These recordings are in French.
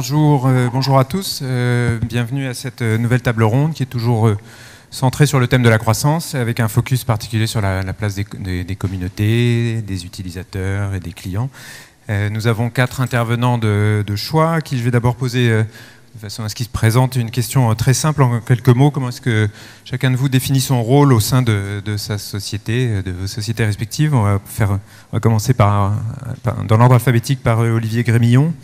bonjour, bonjour à tous. Bienvenue à cette nouvelle table ronde qui est toujours centrée sur le thème de la croissance, avec un focus particulier sur la place des communautés, des utilisateurs et des clients. Nous avons 4 intervenants de choix à qui je vais d'abord poser, de façon à ce qu'ils se présentent, une question très simple en quelques mots. Comment est-ce que chacun de vous définit son rôle au sein de sa société, de vos sociétés respectives? On va commencer dans l'ordre alphabétique par Olivier Grémillon.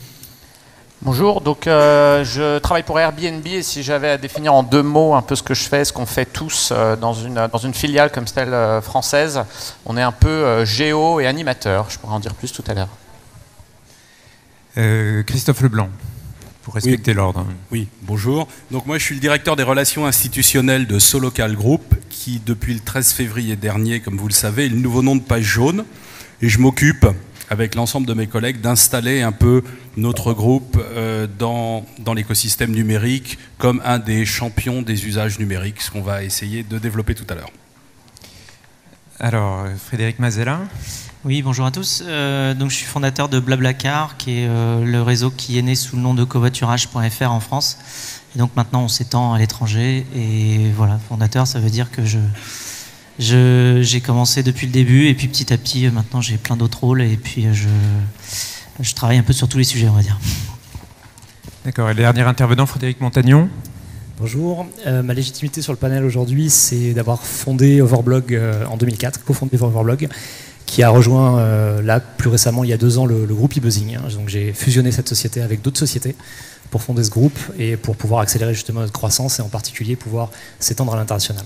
Bonjour, donc je travaille pour Airbnb et si j'avais à définir en 2 mots un peu ce que je fais, ce qu'on fait tous dans une filiale comme celle française, on est un peu géo et animateur. Je pourrais en dire plus tout à l'heure. Christophe Leblanc, pour respecter l'ordre. Oui, bonjour. Donc moi je suis le directeur des relations institutionnelles de Solocal Group, qui depuis le 13 février dernier, comme vous le savez, est le nouveau nom de Page Jaune. Et je m'occupe, avec l'ensemble de mes collègues, d'installer un peu notre groupe dans l'écosystème numérique comme un des champions des usages numériques, ce qu'on va essayer de développer tout à l'heure. Alors, Frédéric Mazella. Oui, bonjour à tous. Donc, je suis fondateur de Blablacar, qui est le réseau qui est né sous le nom de covoiturage.fr en France. Et donc maintenant, on s'étend à l'étranger. Et voilà, fondateur, ça veut dire que j'ai commencé depuis le début. Et puis petit à petit, maintenant, j'ai plein d'autres rôles. Et puis, je travaille un peu sur tous les sujets, on va dire. D'accord. Et le dernier intervenant, Frédéric Montagnon. Bonjour, ma légitimité sur le panel aujourd'hui, c'est d'avoir fondé Overblog en 2004, cofondé Overblog, qui a rejoint là plus récemment, il y a 2 ans, le groupe eBuzzing. Donc j'ai fusionné cette société avec d'autres sociétés pour fonder ce groupe et pour pouvoir accélérer justement notre croissance et en particulier pouvoir s'étendre à l'international.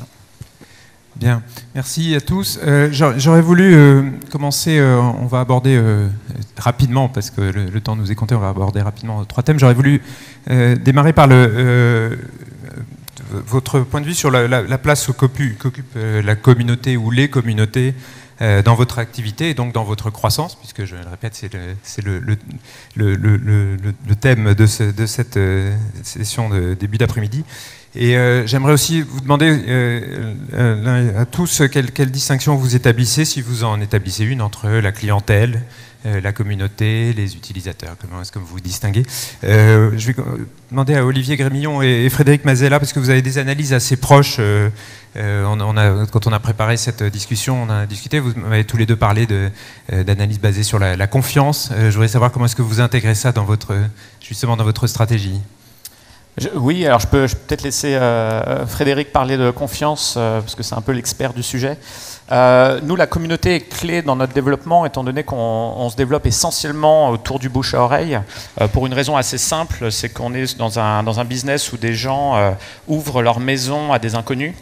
Bien, merci à tous. J'aurais voulu commencer, on va aborder rapidement, parce que le temps nous est compté, on va aborder rapidement 3 thèmes. J'aurais voulu démarrer par votre point de vue sur la place qu'occupe la communauté ou les communautés dans votre activité et donc dans votre croissance, puisque je le répète, c'est le thème de cette session de début d'après-midi. Et j'aimerais aussi vous demander à tous quelle distinction vous établissez, si vous en établissez une, entre la clientèle, la communauté, les utilisateurs. Comment est-ce que vous vous distinguez? Je vais demander à Olivier Grémillon et Frédéric Mazella, parce que vous avez des analyses assez proches. Quand on a préparé cette discussion, on a discuté, vous m'avez tous les deux parlé d'analyses basées sur la confiance. Je voudrais savoir comment est-ce que vous intégrez ça justement dans votre stratégie. Oui, alors je peux peut-être laisser Frédéric parler de confiance, parce que c'est un peu l'expert du sujet. Nous, la communauté est clé dans notre développement, étant donné qu'on se développe essentiellement autour du bouche à oreille, pour une raison assez simple, c'est qu'on est dans un business où des gens ouvrent leur maison à des inconnus.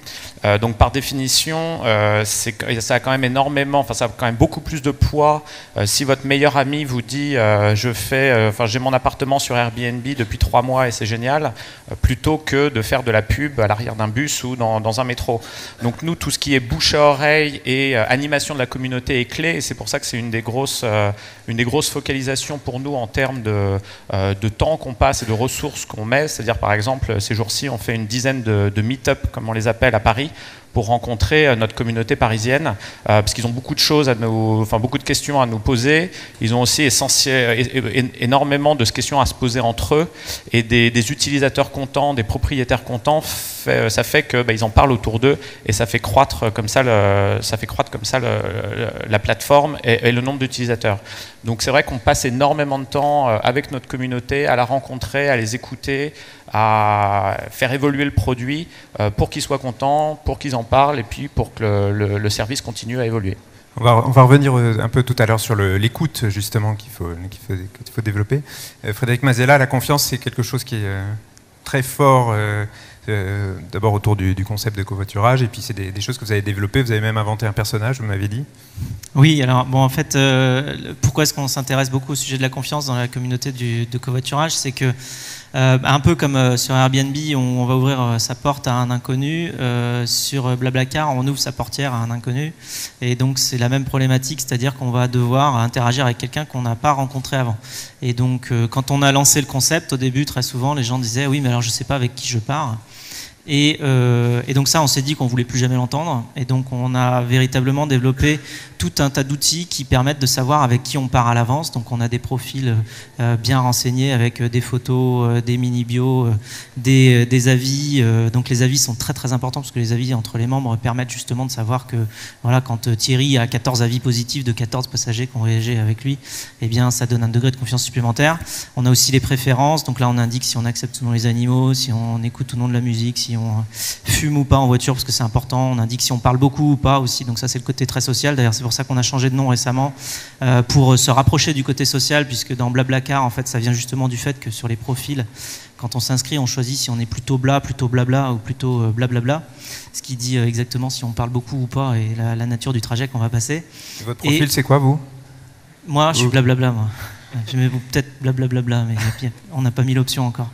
Donc par définition, ça a quand même énormément, ça a quand même beaucoup plus de poids si votre meilleur ami vous dit j'ai mon appartement sur Airbnb depuis 3 mois et c'est génial, plutôt que de faire de la pub à l'arrière d'un bus ou dans un métro. Donc nous, tout ce qui est bouche à oreille et animation de la communauté est clé, et c'est pour ça que c'est une des grosses focalisations pour nous en termes de temps qu'on passe et de ressources qu'on met. C'est-à-dire par exemple, ces jours-ci, on fait une dizaine de meet-up, comme on les appelle à Paris, pour rencontrer notre communauté parisienne, parce qu'ils ont beaucoup de questions à nous poser. Ils ont aussi énormément de questions à se poser entre eux, et des utilisateurs contents, des propriétaires contents, ça fait qu'ils en parlent autour d'eux, et ça fait croître comme ça la plateforme et le nombre d'utilisateurs. Donc c'est vrai qu'on passe énormément de temps avec notre communauté, à la rencontrer, à les écouter, à faire évoluer le produit pour qu'ils soient contents, pour qu'ils en parlent et puis pour que le service continue à évoluer. On va revenir un peu tout à l'heure sur l'écoute justement qu'il faut développer. Frédéric Mazella, la confiance, c'est quelque chose qui est très fort, d'abord autour du concept de covoiturage, et puis c'est des choses que vous avez développées. Vous avez même inventé un personnage, vous m'avez dit. Oui, alors bon, en fait, pourquoi est-ce qu'on s'intéresse beaucoup au sujet de la confiance dans la communauté de covoiturage? C'est que un peu comme sur Airbnb, on va ouvrir sa porte à un inconnu, sur Blablacar, on ouvre sa portière à un inconnu, et donc c'est la même problématique, c'est-à-dire qu'on va devoir interagir avec quelqu'un qu'on n'a pas rencontré avant. Et donc quand on a lancé le concept, au début, très souvent, les gens disaient « oui, mais alors je ne sais pas avec qui je pars ». Et donc ça, on s'est dit qu'on voulait plus jamais l'entendre. Et donc on a véritablement développé tout un tas d'outils qui permettent de savoir avec qui on part à l'avance. Donc on a des profils bien renseignés avec des photos, des mini-bios, des avis. Donc les avis sont très très importants parce que les avis entre les membres permettent justement de savoir que voilà, quand Thierry a 14 avis positifs de 14 passagers qui ont réagi avec lui, eh bien ça donne un degré de confiance supplémentaire. On a aussi les préférences. Donc là on indique si on accepte ou non les animaux, si on écoute ou non de la musique, si on fume ou pas en voiture parce que c'est important. On indique si on parle beaucoup ou pas aussi. Donc ça c'est le côté très social. D'ailleurs c'est pour ça qu'on a changé de nom récemment pour se rapprocher du côté social, puisque dans Blablacar en fait ça vient justement du fait que sur les profils, quand on s'inscrit on choisit si on est plutôt blabla ou plutôt blablabla, ce qui dit exactement si on parle beaucoup ou pas et la nature du trajet qu'on va passer. Et votre profil c'est quoi vous? Moi je suis blablabla moi. Peut-être blablabla mais on n'a pas mis l'option encore.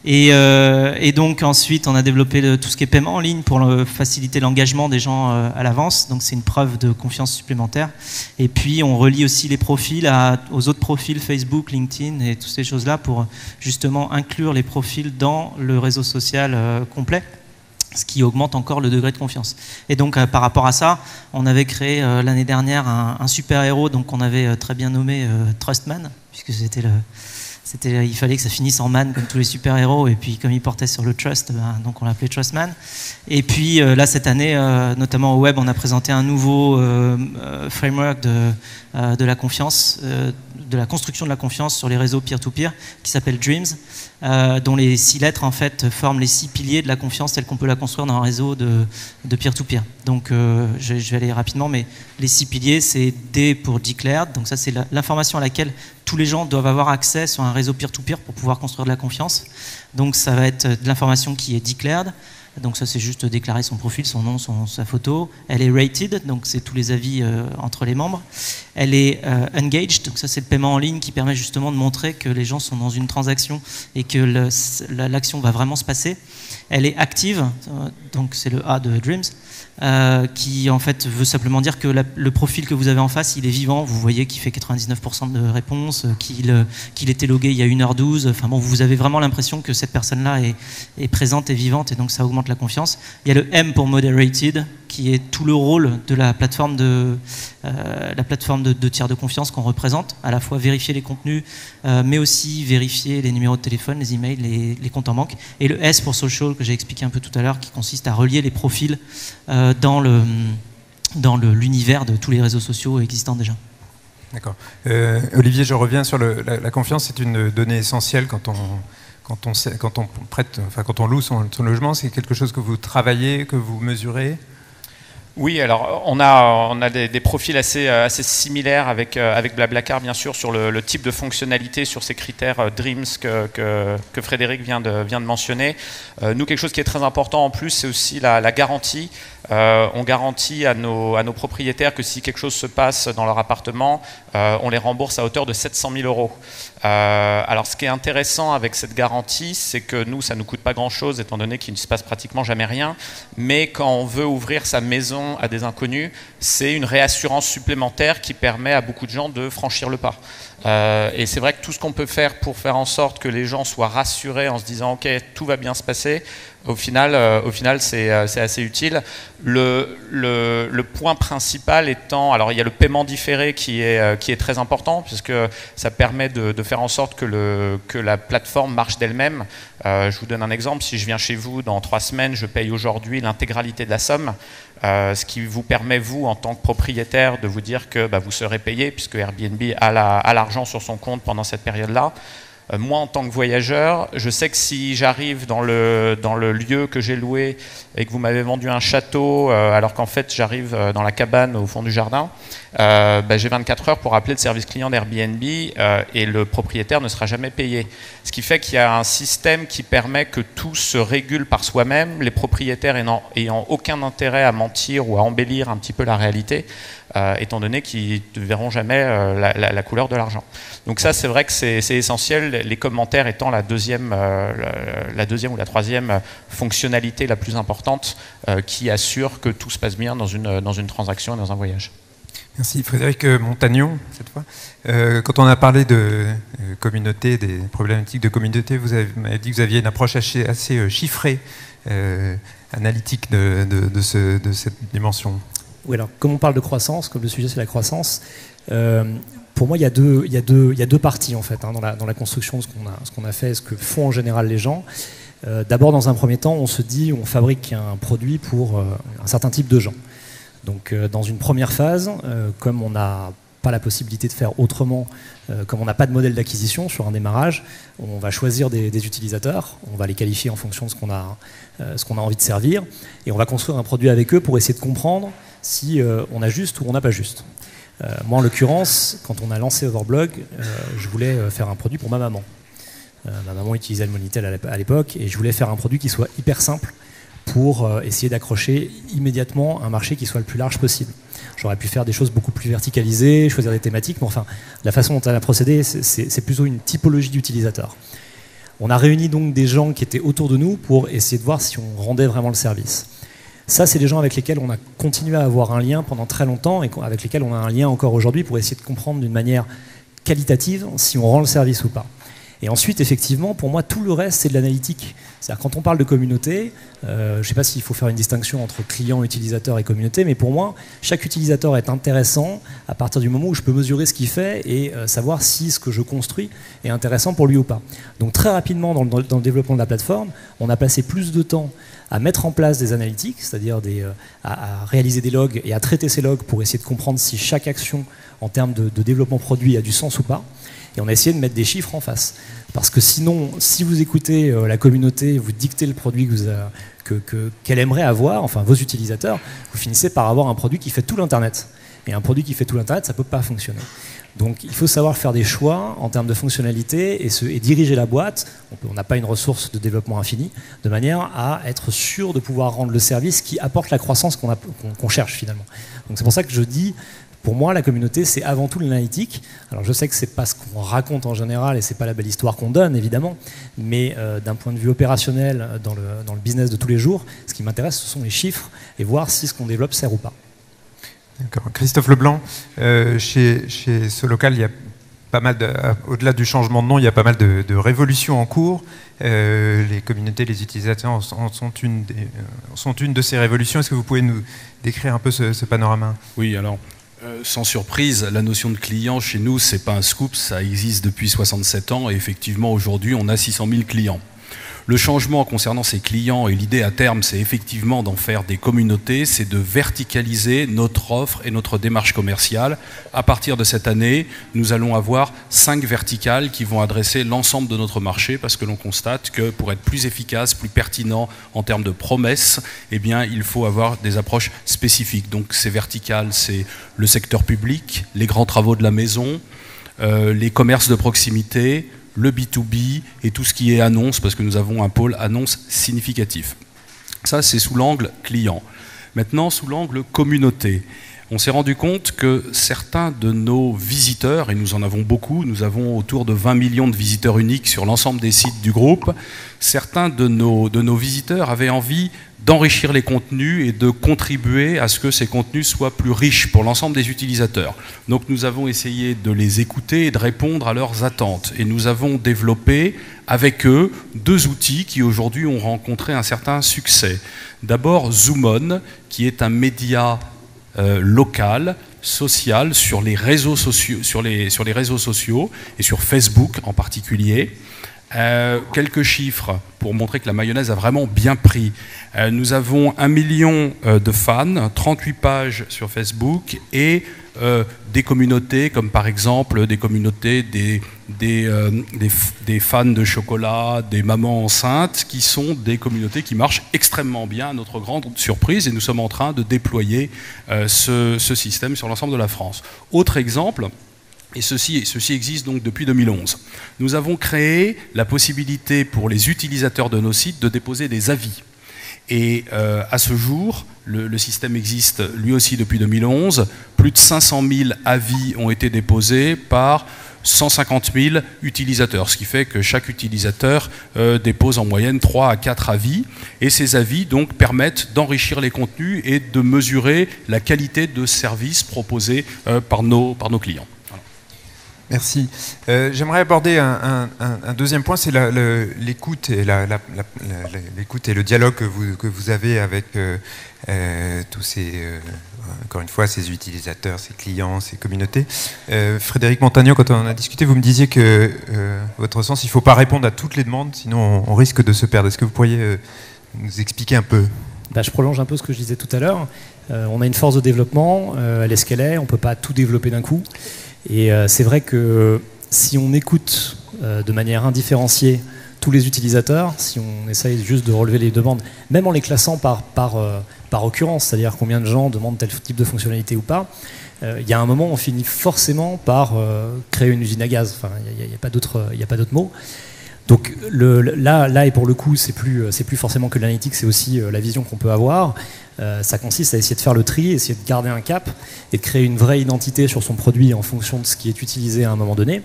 Et donc ensuite on a développé tout ce qui est paiement en ligne pour faciliter l'engagement des gens à l'avance, donc c'est une preuve de confiance supplémentaire. Et puis on relie aussi les profils aux autres profils Facebook, LinkedIn et toutes ces choses là pour justement inclure les profils dans le réseau social complet, ce qui augmente encore le degré de confiance. Et donc par rapport à ça, on avait créé l'année dernière un super héros, donc on avait très bien nommé Trustman, puisque il fallait que ça finisse en man comme tous les super-héros, et puis comme il portait sur le trust, donc on l'appelait Trustman. Et puis là cette année, notamment au web, on a présenté un nouveau framework de la confiance, de la construction de la confiance sur les réseaux peer-to-peer, qui s'appelle Dreams, dont les 6 lettres en fait forment les 6 piliers de la confiance telle qu'on peut la construire dans un réseau de peer-to-peer. Donc je vais aller rapidement, mais les 6 piliers, c'est D pour declared, donc ça c'est l'information à laquelle tous les gens doivent avoir accès sur un réseau peer-to-peer pour pouvoir construire de la confiance. Donc ça va être de l'information qui est declared. Donc ça c'est juste déclarer son profil, son nom, sa photo. Elle est rated, donc c'est tous les avis entre les membres. Elle est engaged, donc ça c'est le paiement en ligne qui permet justement de montrer que les gens sont dans une transaction et que l'action va vraiment se passer. Elle est active, donc c'est le A de Dreams, qui en fait veut simplement dire que le profil que vous avez en face, il est vivant. Vous voyez qu'il fait 99% de réponses, qu'il était logué il y a 1h12. Enfin bon, vous avez vraiment l'impression que cette personne-là est présente et vivante, et donc ça augmente la confiance. Il y a le M pour moderated, qui est tout le rôle de la plateforme de tiers de confiance qu'on représente, à la fois vérifier les contenus, mais aussi vérifier les numéros de téléphone, les emails, les comptes en banque. Et le S pour social, que j'ai expliqué un peu tout à l'heure, qui consiste à relier les profils dans l'univers de tous les réseaux sociaux existants déjà. D'accord. Olivier, je reviens sur la confiance. C'est une donnée essentielle quand on loue son logement. C'est quelque chose que vous travaillez, que vous mesurez? Oui, alors on a des profils assez similaires avec Blablacar, bien sûr, sur le type de fonctionnalité, sur ces critères Dreams que Frédéric vient de mentionner. Nous, quelque chose qui est très important en plus, c'est aussi la garantie. On garantit à nos propriétaires que si quelque chose se passe dans leur appartement, on les rembourse à hauteur de 700 000 €. Alors ce qui est intéressant avec cette garantie, c'est que nous, ça ne nous coûte pas grand-chose, étant donné qu'il ne se passe pratiquement jamais rien, mais quand on veut ouvrir sa maison à des inconnus, c'est une réassurance supplémentaire qui permet à beaucoup de gens de franchir le pas. Et c'est vrai que tout ce qu'on peut faire pour faire en sorte que les gens soient rassurés en se disant ok, tout va bien se passer, au final c'est assez utile. Le point principal étant, alors il y a le paiement différé qui est très important, puisque ça permet de faire en sorte que la plateforme marche d'elle-même. Je vous donne un exemple, si je viens chez vous dans 3 semaines, je paye aujourd'hui l'intégralité de la somme, ce qui vous permet, vous, en tant que propriétaire, de vous dire que vous serez payé, puisque Airbnb a l'argent sur son compte pendant cette période-là. Moi, en tant que voyageur, je sais que si j'arrive dans le lieu que j'ai loué et que vous m'avez vendu un château, alors qu'en fait j'arrive dans la cabane au fond du jardin, j'ai 24 heures pour appeler le service client d'Airbnb et le propriétaire ne sera jamais payé. Ce qui fait qu'il y a un système qui permet que tout se régule par soi-même, les propriétaires ayant aucun intérêt à mentir ou à embellir un petit peu la réalité, étant donné qu'ils ne verront jamais la couleur de l'argent. Donc ça, c'est vrai que c'est essentiel, les commentaires étant la deuxième ou la troisième fonctionnalité la plus importante qui assure que tout se passe bien dans une transaction et dans un voyage. Merci Frédéric Montagnon, cette fois. Quand on a parlé de communauté, des problématiques de communauté, vous m'avez dit que vous aviez une approche assez chiffrée, analytique de cette dimension. Oui, alors comme on parle de croissance, comme le sujet c'est la croissance, pour moi il y a deux parties en fait, hein, dans la construction de ce qu'on a fait, ce que font en général les gens. D'abord, dans un premier temps, on se dit on fabrique un produit pour un certain type de gens. Donc dans une première phase, comme on n'a pas la possibilité de faire autrement, comme on n'a pas de modèle d'acquisition sur un démarrage, on va choisir des utilisateurs, on va les qualifier en fonction de ce qu'on a envie de servir, et on va construire un produit avec eux pour essayer de comprendre si on a juste ou on n'a pas juste. Moi en l'occurrence, quand on a lancé Overblog, je voulais faire un produit pour ma maman. Ma maman utilisait le Monitel à l'époque, et je voulais faire un produit qui soit hyper simple, pour essayer d'accrocher immédiatement un marché qui soit le plus large possible. J'aurais pu faire des choses beaucoup plus verticalisées, choisir des thématiques, mais enfin, la façon dont on a procédé, c'est plutôt une typologie d'utilisateurs. On a réuni donc des gens qui étaient autour de nous pour essayer de voir si on rendait vraiment le service. Ça, c'est des gens avec lesquels on a continué à avoir un lien pendant très longtemps et avec lesquels on a un lien encore aujourd'hui pour essayer de comprendre d'une manière qualitative si on rend le service ou pas. Et ensuite, effectivement, pour moi, tout le reste, c'est de l'analytique. C'est-à-dire, quand on parle de communauté, je ne sais pas s'il faut faire une distinction entre client, utilisateur et communauté, mais pour moi, chaque utilisateur est intéressant à partir du moment où je peux mesurer ce qu'il fait et savoir si ce que je construis est intéressant pour lui ou pas. Donc, très rapidement, dans le développement de la plateforme, on a passé plus de temps à mettre en place des analytiques, c'est-à-dire à réaliser des logs et à traiter ces logs pour essayer de comprendre si chaque action en termes de développement produit a du sens ou pas. Et on a essayé de mettre des chiffres en face. Parce que sinon, si vous écoutez la communauté, vous dictez le produit qu'elle aimerait avoir, enfin vos utilisateurs, vous finissez par avoir un produit qui fait tout l'Internet. Et un produit qui fait tout l'Internet, ça ne peut pas fonctionner. Donc il faut savoir faire des choix en termes de fonctionnalité et diriger la boîte. On n'a pas une ressource de développement infinie, de manière à être sûr de pouvoir rendre le service qui apporte la croissance qu'on cherche finalement. Donc c'est pour ça que je dis... Pour moi, la communauté, c'est avant tout l'analytique. Alors, je sais que c'est pas ce qu'on raconte en général et c'est pas la belle histoire qu'on donne, évidemment. Mais d'un point de vue opérationnel, dans le business de tous les jours, ce qui m'intéresse, ce sont les chiffres et voir si ce qu'on développe sert ou pas. D'accord. Christophe Leblanc, chez Solocal, il y a pas mal au-delà du changement de nom, il y a pas mal de révolutions en cours. Les communautés, les utilisateurs sont une de ces révolutions. Est-ce que vous pouvez nous décrire un peu ce panorama ? Oui, alors... sans surprise, la notion de client chez nous, c'est pas un scoop, ça existe depuis 67 ans et effectivement aujourd'hui on a 600 000 clients. Le changement concernant ces clients et l'idée à terme, c'est effectivement d'en faire des communautés, c'est de verticaliser notre offre et notre démarche commerciale. À partir de cette année, nous allons avoir 5 verticales qui vont adresser l'ensemble de notre marché parce que l'on constate que pour être plus efficace, plus pertinent en termes de promesses, eh bien, il faut avoir des approches spécifiques. Donc ces verticales, c'est le secteur public, les grands travaux de la maison, les commerces de proximité, le B2B et tout ce qui est annonce, parce que nous avons un pôle annonce significatif. Ça, c'est sous l'angle client. Maintenant, sous l'angle communauté, on s'est rendu compte que certains de nos visiteurs, et nous en avons beaucoup, nous avons autour de 20 millions de visiteurs uniques sur l'ensemble des sites du groupe, certains de nos visiteurs avaient envie d'enrichir les contenus et de contribuer à ce que ces contenus soient plus riches pour l'ensemble des utilisateurs. Donc nous avons essayé de les écouter et de répondre à leurs attentes. Et nous avons développé avec eux 2 outils qui aujourd'hui ont rencontré un certain succès. D'abord Zoomon, qui est un média local, social, sur les réseaux sociaux, sur les réseaux sociaux et sur Facebook en particulier. Quelques chiffres pour montrer que la mayonnaise a vraiment bien pris. Nous avons 1 million de fans, 38 pages sur Facebook et des communautés comme par exemple des communautés des fans de chocolat, des mamans enceintes, qui sont des communautés qui marchent extrêmement bien, à notre grande surprise, et nous sommes en train de déployer ce système sur l'ensemble de la France. Autre exemple, et ceci existe donc depuis 2011. Nous avons créé la possibilité pour les utilisateurs de nos sites de déposer des avis. Et à ce jour, le système existe lui aussi depuis 2011. Plus de 500 000 avis ont été déposés par 150 000 utilisateurs, ce qui fait que chaque utilisateur dépose en moyenne 3 à 4 avis, et ces avis donc permettent d'enrichir les contenus et de mesurer la qualité de service proposé par nos clients. Merci. J'aimerais aborder un deuxième point, c'est l'écoute et, l'écoute et le dialogue que vous avez avec tous ces, encore une fois, ces utilisateurs, ces clients, ces communautés. Frédéric Montagnon, quand on a discuté, vous me disiez que, votre sens, il ne faut pas répondre à toutes les demandes, sinon on risque de se perdre. Est-ce que vous pourriez nous expliquer un peu ? Je prolonge un peu ce que je disais tout à l'heure. On a une force de développement, elle est ce qu'elle est, on ne peut pas tout développer d'un coup. Et c'est vrai que si on écoute de manière indifférenciée tous les utilisateurs, si on essaye juste de relever les demandes, même en les classant par occurrence, c'est-à-dire combien de gens demandent tel type de fonctionnalité ou pas, il y a un moment où on finit forcément par créer une usine à gaz. Enfin, il n'y a pas d'autre mot. Donc là et pour le coup, c'est plus forcément que l'analytique, c'est aussi la vision qu'on peut avoir. Ça consiste à essayer de faire le tri, essayer de garder un cap et de créer une vraie identité sur son produit en fonction de ce qui est utilisé à un moment donné.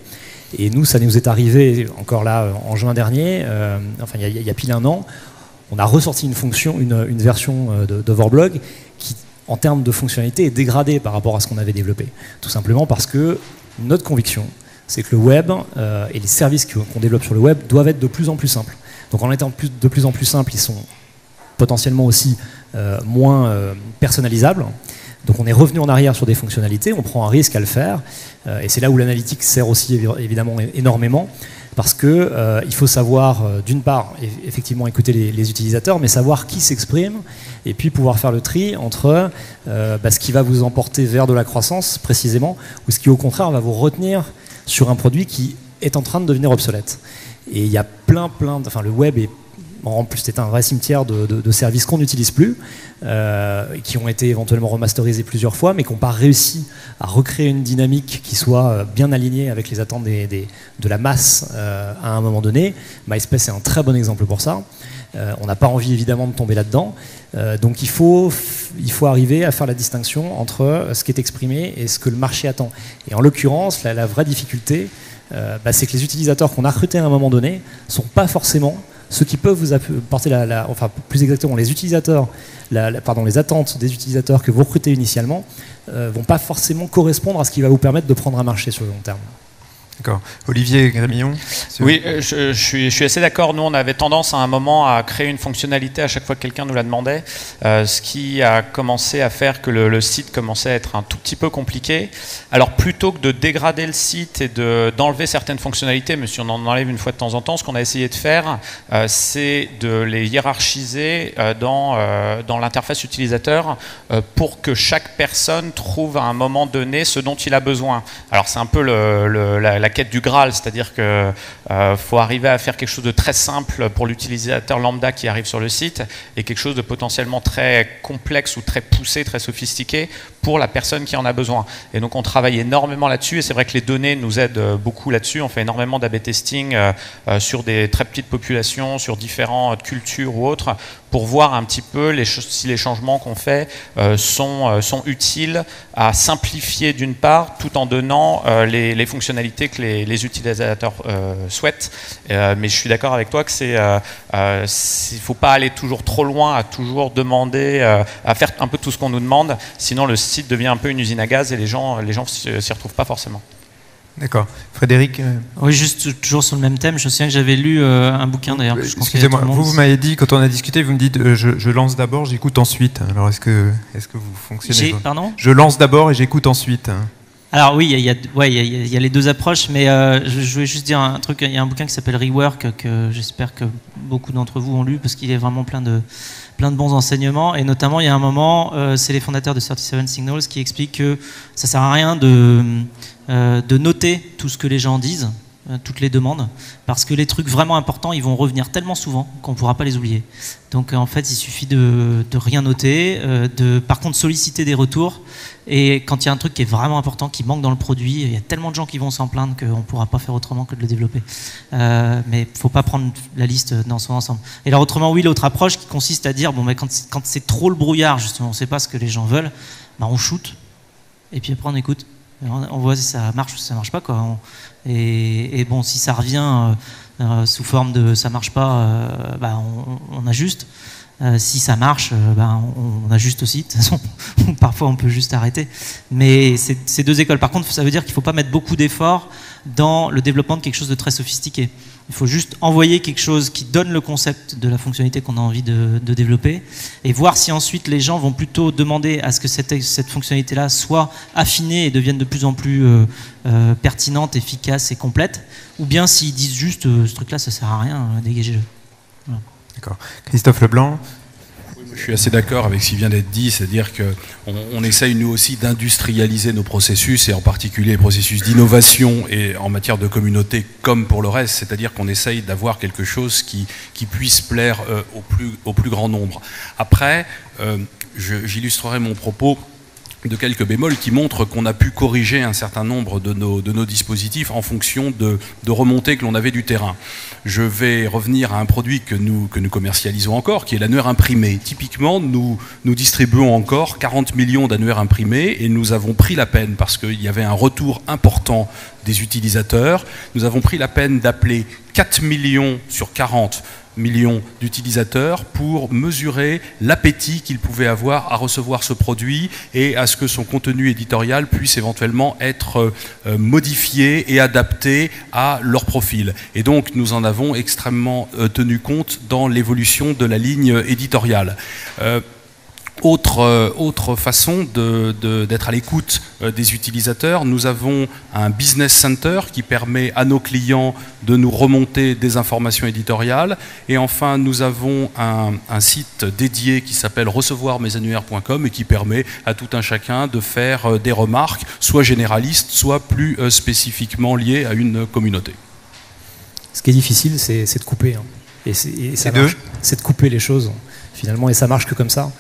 Et nous, ça nous est arrivé encore là en juin dernier, enfin il y a pile un an, on a ressorti une version d'Overblog qui, en termes de fonctionnalité, est dégradée par rapport à ce qu'on avait développé. Tout simplement parce que notre conviction, c'est que le web et les services qu'on développe sur le web doivent être de plus en plus simples. Donc en étant de plus en plus simples, ils sont potentiellement aussi moins personnalisables. Donc on est revenu en arrière sur des fonctionnalités, on prend un risque à le faire, et c'est là où l'analytique sert aussi évidemment énormément, parce que il faut savoir, d'une part, effectivement écouter les utilisateurs, mais savoir qui s'exprime, et puis pouvoir faire le tri entre ce qui va vous emporter vers de la croissance précisément, ou ce qui au contraire va vous retenir sur un produit qui est en train de devenir obsolète. Et il y a enfin le web est en plus c'est un vrai cimetière de services qu'on n'utilise plus, qui ont été éventuellement remasterisés plusieurs fois, mais qui n'ont pas réussi à recréer une dynamique qui soit bien alignée avec les attentes de la masse à un moment donné. MySpace est un très bon exemple pour ça. On n'a pas envie évidemment de tomber là-dedans. Donc il faut arriver à faire la distinction entre ce qui est exprimé et ce que le marché attend. Et en l'occurrence, la vraie difficulté, c'est que les utilisateurs qu'on a recrutés à un moment donné ne sont pas forcément ceux qui peuvent vous apporter enfin plus exactement les utilisateurs, les attentes des utilisateurs que vous recrutez initialement vont pas forcément correspondre à ce qui va vous permettre de prendre un marché sur le long terme. D'accord. Olivier Grémillon. Oui, je suis assez d'accord. Nous, on avait tendance à un moment à créer une fonctionnalité à chaque fois que quelqu'un nous la demandait, ce qui a commencé à faire que le site commençait à être un tout petit peu compliqué. Alors, plutôt que de dégrader le site et d'enlever certaines fonctionnalités, mais si on en enlève une fois de temps en temps, ce qu'on a essayé de faire, c'est de les hiérarchiser dans l'interface utilisateur pour que chaque personne trouve à un moment donné ce dont il a besoin. Alors, c'est un peu la quête du Graal, c'est-à-dire que faut arriver à faire quelque chose de très simple pour l'utilisateur lambda qui arrive sur le site et quelque chose de potentiellement très complexe ou très poussé, très sophistiqué pour la personne qui en a besoin. Et donc on travaille énormément là-dessus et c'est vrai que les données nous aident beaucoup là-dessus. On fait énormément d'A/B testing sur des très petites populations, sur différentes cultures ou autres, pour voir un petit peu si les changements qu'on fait sont utiles à simplifier d'une part, tout en donnant les fonctionnalités que les utilisateurs souhaitent. Mais je suis d'accord avec toi que il ne faut pas aller toujours trop loin, à toujours demander, à faire un peu tout ce qu'on nous demande, sinon le site devient un peu une usine à gaz et les gens s'y retrouvent pas forcément. D'accord. Frédéric Oui, juste toujours sur le même thème. Je me souviens que j'avais lu un bouquin d'ailleurs. Excusez-moi, vous m'avez dit, quand on a discuté, vous me dites je lance d'abord, j'écoute ensuite. Alors est-ce que vous fonctionnez Pardon ? Je lance d'abord et j'écoute ensuite. Alors oui, il y a les deux approches, mais je voulais juste dire un truc. Il y a un bouquin qui s'appelle Rework que j'espère que beaucoup d'entre vous ont lu parce qu'il est vraiment plein de bons enseignements. Et notamment, il y a un moment, c'est les fondateurs de 37 Signals qui expliquent que ça sert à rien de noter tout ce que les gens disent, toutes les demandes, parce que les trucs vraiment importants, ils vont revenir tellement souvent qu'on ne pourra pas les oublier. Donc en fait, il suffit de rien noter, par contre solliciter des retours, et quand il y a un truc qui est vraiment important, qui manque dans le produit, il y a tellement de gens qui vont s'en plaindre qu'on ne pourra pas faire autrement que de le développer. Mais il ne faut pas prendre la liste dans son ensemble. Et alors autrement, oui, l'autre approche qui consiste à dire, quand c'est trop le brouillard, justement, on ne sait pas ce que les gens veulent, on shoot, et puis après on écoute. On voit si ça marche ou si ça marche pas, quoi. Et bon, si ça revient sous forme de ça marche pas, on ajuste. Si ça marche, on ajuste aussi. De toute façon, parfois on peut juste arrêter. Mais c'est deux écoles. Par contre, ça veut dire qu'il ne faut pas mettre beaucoup d'efforts dans le développement de quelque chose de très sophistiqué. Il faut juste envoyer quelque chose qui donne le concept de la fonctionnalité qu'on a envie de développer et voir si ensuite les gens vont plutôt demander à ce que cette fonctionnalité-là soit affinée et devienne de plus en plus pertinente, efficace et complète, ou bien s'ils disent juste ce truc-là ça sert à rien, dégagez-le. Voilà. D'accord. Christophe Leblanc. Je suis assez d'accord avec ce qui vient d'être dit, c'est-à-dire qu'on essaye nous aussi d'industrialiser nos processus, et en particulier les processus d'innovation et en matière de communauté comme pour le reste, c'est-à-dire qu'on essaye d'avoir quelque chose qui puisse plaire au plus grand nombre. Après, j'illustrerai mon propos de quelques bémols qui montrent qu'on a pu corriger un certain nombre de nos dispositifs en fonction de remontées que l'on avait du terrain. Je vais revenir à un produit que nous commercialisons encore, qui est l'annuaire imprimé. Typiquement, nous distribuons encore 40 millions d'annuaires imprimés et nous avons pris la peine, parce qu'il y avait un retour important des utilisateurs, nous avons pris la peine d'appeler 4 millions sur 40 millions d'utilisateurs pour mesurer l'appétit qu'ils pouvaient avoir à recevoir ce produit et à ce que son contenu éditorial puisse éventuellement être modifié et adapté à leur profil. Et donc nous en avons extrêmement tenu compte dans l'évolution de la ligne éditoriale. Autre façon d'être à l'écoute des utilisateurs, nous avons un business center qui permet à nos clients de nous remonter des informations éditoriales. Et enfin, nous avons un site dédié qui s'appelle recevoirmesannuaires.com et qui permet à tout un chacun de faire des remarques, soit généralistes, soit plus spécifiquement liées à une communauté. Ce qui est difficile, c'est de couper. Hein. Et ça marche, c'est de couper les choses, finalement, et ça marche que comme ça.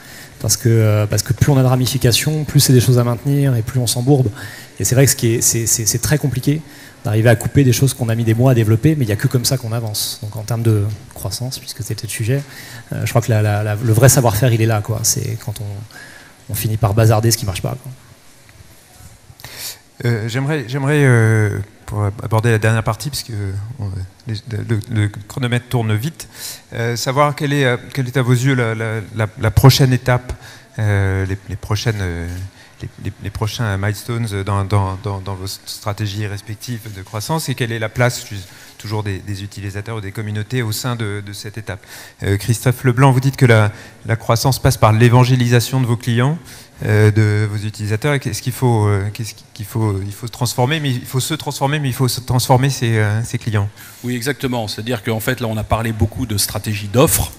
Parce que plus on a de ramifications, plus c'est des choses à maintenir et plus on s'embourbe. Et c'est vrai que c'est très compliqué d'arriver à couper des choses qu'on a mis des mois à développer, mais il n'y a que comme ça qu'on avance. Donc en termes de croissance, puisque c'était le sujet, je crois que le vrai savoir-faire, il est là, quoi. C'est quand on finit par bazarder ce qui ne marche pas, quoi. J'aimerais pour aborder la dernière partie, puisque le chronomètre tourne vite, savoir quelle est à vos yeux la prochaine étape, les prochains milestones dans vos stratégies respectives de croissance, et quelle est la place toujours des utilisateurs ou des communautés au sein de cette étape. Christophe Leblanc, vous dites que la croissance passe par l'évangélisation de vos clients, de vos utilisateurs. Qu'est-ce qu'il faut se transformer, mais il faut se transformer ses clients. Oui, exactement. C'est-à-dire qu'en fait, là, on a parlé beaucoup de stratégie d'offre.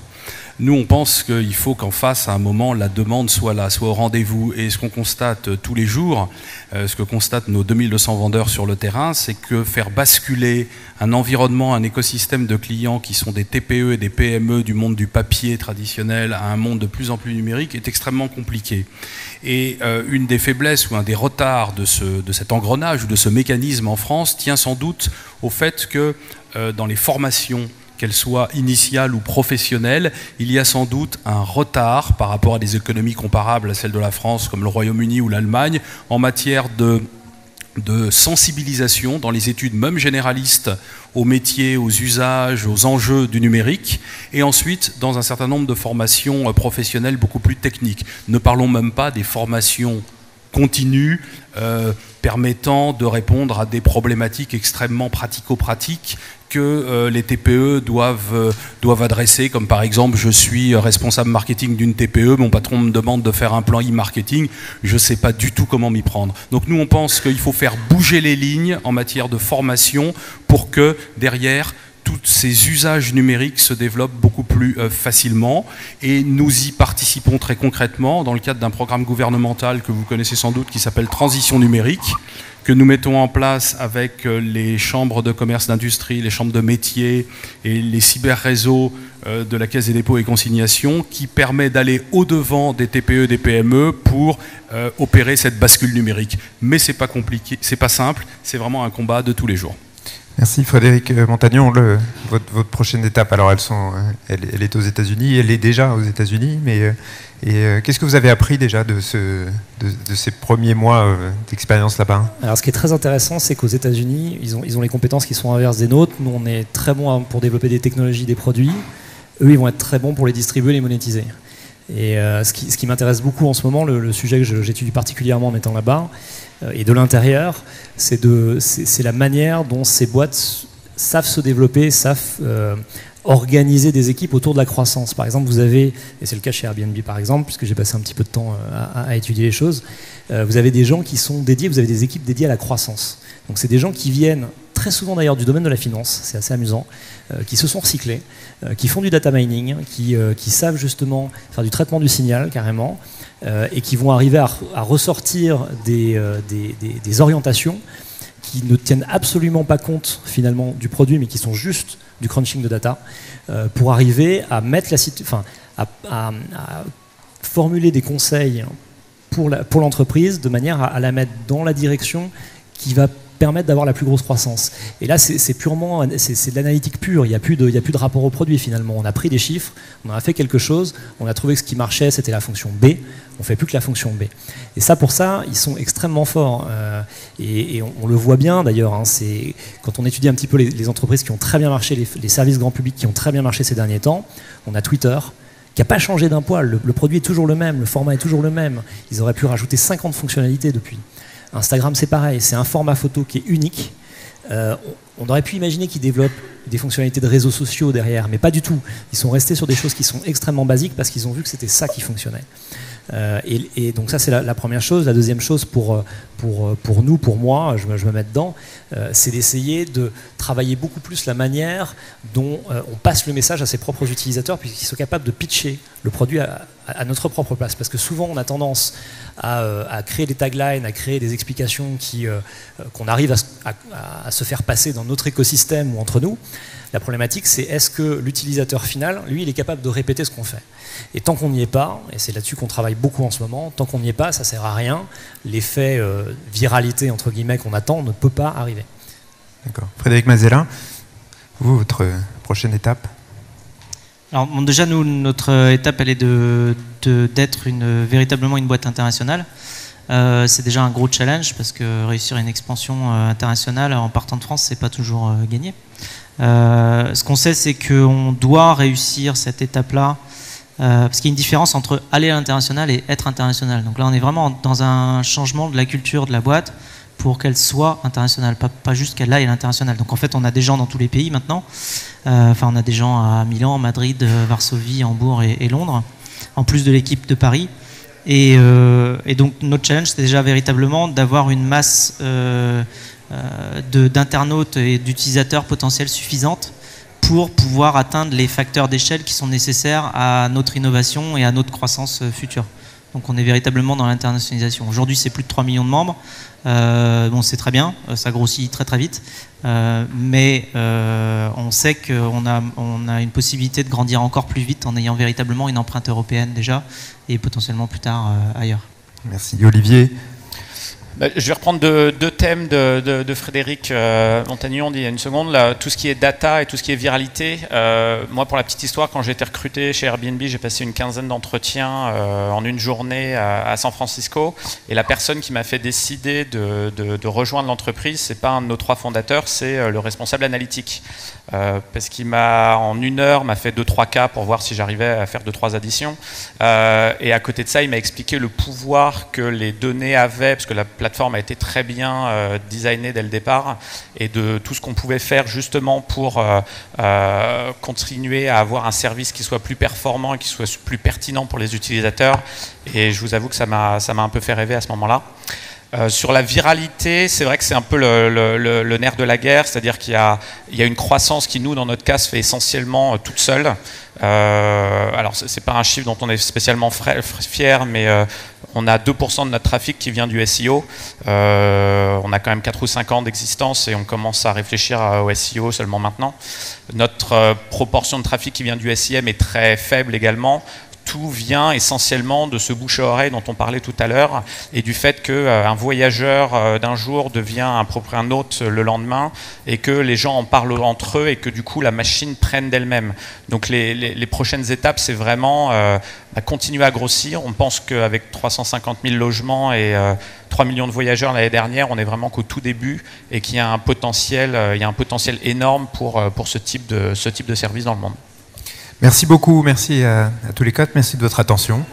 Nous, on pense qu'il faut qu'en face, à un moment, la demande soit là, soit au rendez-vous. Et ce qu'on constate tous les jours, ce que constatent nos 2200 vendeurs sur le terrain, c'est que faire basculer un environnement, un écosystème de clients qui sont des TPE et des PME du monde du papier traditionnel à un monde de plus en plus numérique est extrêmement compliqué. Et une des faiblesses ou un des retards de cet engrenage ou de ce mécanisme en France tient sans doute au fait que dans les formations, qu'elles soient initiales ou professionnelles, il y a sans doute un retard par rapport à des économies comparables à celles de la France, comme le Royaume-Uni ou l'Allemagne, en matière de sensibilisation dans les études même généralistes aux métiers, aux usages, aux enjeux du numérique, et ensuite dans un certain nombre de formations professionnelles beaucoup plus techniques. Ne parlons même pas des formations continues permettant de répondre à des problématiques extrêmement pratico-pratiques que les TPE doivent adresser, comme par exemple, je suis responsable marketing d'une TPE, mon patron me demande de faire un plan e-marketing, je ne sais pas du tout comment m'y prendre. Donc nous, on pense qu'il faut faire bouger les lignes en matière de formation pour que derrière, tous ces usages numériques se développent beaucoup plus facilement, et nous y participons très concrètement dans le cadre d'un programme gouvernemental que vous connaissez sans doute qui s'appelle Transition numérique, que nous mettons en place avec les chambres de commerce d'industrie, les chambres de métiers et les cyber-réseaux de la Caisse des dépôts et consignations, qui permet d'aller au-devant des TPE et des PME pour opérer cette bascule numérique. Mais c'est pas compliqué, c'est pas simple, c'est vraiment un combat de tous les jours. Merci Frédéric Montagnon. Votre prochaine étape, alors elle est aux États-Unis, elle est déjà aux États-Unis, mais qu'est-ce que vous avez appris déjà de ces premiers mois d'expérience là-bas? Alors ce qui est très intéressant, c'est qu'aux États-Unis, ils ont les compétences qui sont inverses des nôtres. Nous, on est très bons pour développer des technologies, des produits. Eux, ils vont être très bons pour les distribuer, les monétiser. Et ce qui m'intéresse beaucoup en ce moment, le sujet que j'étudie particulièrement en étant là-bas, et de l'intérieur, c'est la manière dont ces boîtes savent se développer, savent organiser des équipes autour de la croissance. Par exemple, vous avez, et c'est le cas chez Airbnb par exemple, puisque j'ai passé un petit peu de temps à étudier les choses, vous avez des gens qui sont dédiés, vous avez des équipes dédiées à la croissance. Donc c'est des gens qui viennent très souvent d'ailleurs du domaine de la finance, c'est assez amusant, qui se sont recyclés, qui font du data mining, qui savent justement faire du traitement du signal carrément, et qui vont arriver à ressortir des orientations qui ne tiennent absolument pas compte finalement du produit, mais qui sont juste du crunching de data, pour arriver à mettre à formuler des conseils pour l'entreprise de manière à la mettre dans la direction qui va permettre d'avoir la plus grosse croissance. Et là, c'est de l'analytique pure. Il n'y a plus de rapport au produit finalement. On a pris des chiffres, on a fait quelque chose, on a trouvé que ce qui marchait, c'était la fonction B. On ne fait plus que la fonction B. Et ça, pour ça, ils sont extrêmement forts. Et on le voit bien d'ailleurs. Hein, quand on étudie un petit peu les entreprises qui ont très bien marché, les services grand public qui ont très bien marché ces derniers temps, on a Twitter, qui n'a pas changé d'un poil. Le produit est toujours le même, le format est toujours le même. Ils auraient pu rajouter 50 fonctionnalités depuis. Instagram, c'est pareil, c'est un format photo qui est unique. On aurait pu imaginer qu'ils développent des fonctionnalités de réseaux sociaux derrière, mais pas du tout. Ils sont restés sur des choses qui sont extrêmement basiques parce qu'ils ont vu que c'était ça qui fonctionnait. Et donc ça, c'est la première chose. La deuxième chose pour nous, pour moi, je me mets dedans, c'est d'essayer de travailler beaucoup plus la manière dont on passe le message à ses propres utilisateurs, puisqu'ils sont capables de pitcher le produit à notre propre place. Parce que souvent, on a tendance à créer des taglines, à créer des explications qu'on arrive à se faire passer dans notre écosystème ou entre nous. La problématique, c'est est-ce que l'utilisateur final, lui, il est capable de répéter ce qu'on fait. Et tant qu'on n'y est pas, et c'est là-dessus qu'on travaille beaucoup en ce moment, tant qu'on n'y est pas, ça ne sert à rien. L'effet viralité, entre guillemets, qu'on attend ne peut pas arriver. D'accord. Frédéric Mazella, vous, votre prochaine étape? Alors, bon, déjà, nous, notre étape, elle est d'être véritablement une boîte internationale. C'est déjà un gros challenge, parce que réussir une expansion internationale en partant de France, c'est pas toujours gagné. Ce qu'on sait, c'est qu'on doit réussir cette étape-là, parce qu'il y a une différence entre aller à l'international et être international. Donc là, on est vraiment dans un changement de la culture de la boîte pour qu'elle soit internationale, pas juste qu'elle aille à l'international. Donc en fait, on a des gens dans tous les pays maintenant. On a des gens à Milan, Madrid, Varsovie, Hambourg et Londres, en plus de l'équipe de Paris. Et donc notre challenge, c'est déjà véritablement d'avoir une masse d'internautes et d'utilisateurs potentiels suffisante pour pouvoir atteindre les facteurs d'échelle qui sont nécessaires à notre innovation et à notre croissance future. Donc on est véritablement dans l'internationalisation. Aujourd'hui, c'est plus de 3 millions de membres. Bon, c'est très bien, ça grossit très très vite. Mais on sait qu'on a une possibilité de grandir encore plus vite en ayant véritablement une empreinte européenne déjà et potentiellement plus tard ailleurs. Merci. Olivier? Je vais reprendre deux thèmes de Frédéric Montagnon il y a une seconde. Là, tout ce qui est data et tout ce qui est viralité. Moi, pour la petite histoire, quand j'ai été recruté chez Airbnb, j'ai passé une quinzaine d'entretiens en une journée à San Francisco. Et la personne qui m'a fait décider de rejoindre l'entreprise, c'est pas un de nos 3 fondateurs, c'est le responsable analytique. Parce qu'il en une heure, m'a fait 2-3 cas pour voir si j'arrivais à faire 2-3 additions. Et à côté de ça, il m'a expliqué le pouvoir que les données avaient, parce que la plateforme a été très bien designée dès le départ, et de tout ce qu'on pouvait faire justement pour continuer à avoir un service qui soit plus performant et qui soit plus pertinent pour les utilisateurs. Et je vous avoue que ça m'a un peu fait rêver à ce moment-là. Sur la viralité, c'est vrai que c'est un peu le nerf de la guerre, c'est-à-dire qu'il y a une croissance qui, nous, dans notre cas, se fait essentiellement toute seule. Alors, c'est pas un chiffre dont on est spécialement fier, mais on a 2% de notre trafic qui vient du SEO. On a quand même 4 ou 5 ans d'existence et on commence à réfléchir au SEO seulement maintenant. Notre proportion de trafic qui vient du SEM est très faible également. tout vient essentiellement de ce bouche à oreille dont on parlait tout à l'heure et du fait qu'un voyageur d'un jour devient un hôte le lendemain et que les gens en parlent entre eux et que du coup la machine prenne d'elle-même. Donc les prochaines étapes, c'est vraiment continuer à grossir. On pense qu'avec 350 000 logements et 3 millions de voyageurs l'année dernière, on est vraiment qu'au tout début et qu'il y a un potentiel énorme pour ce type de service dans le monde. Merci beaucoup, merci à tous les quatre, merci de votre attention.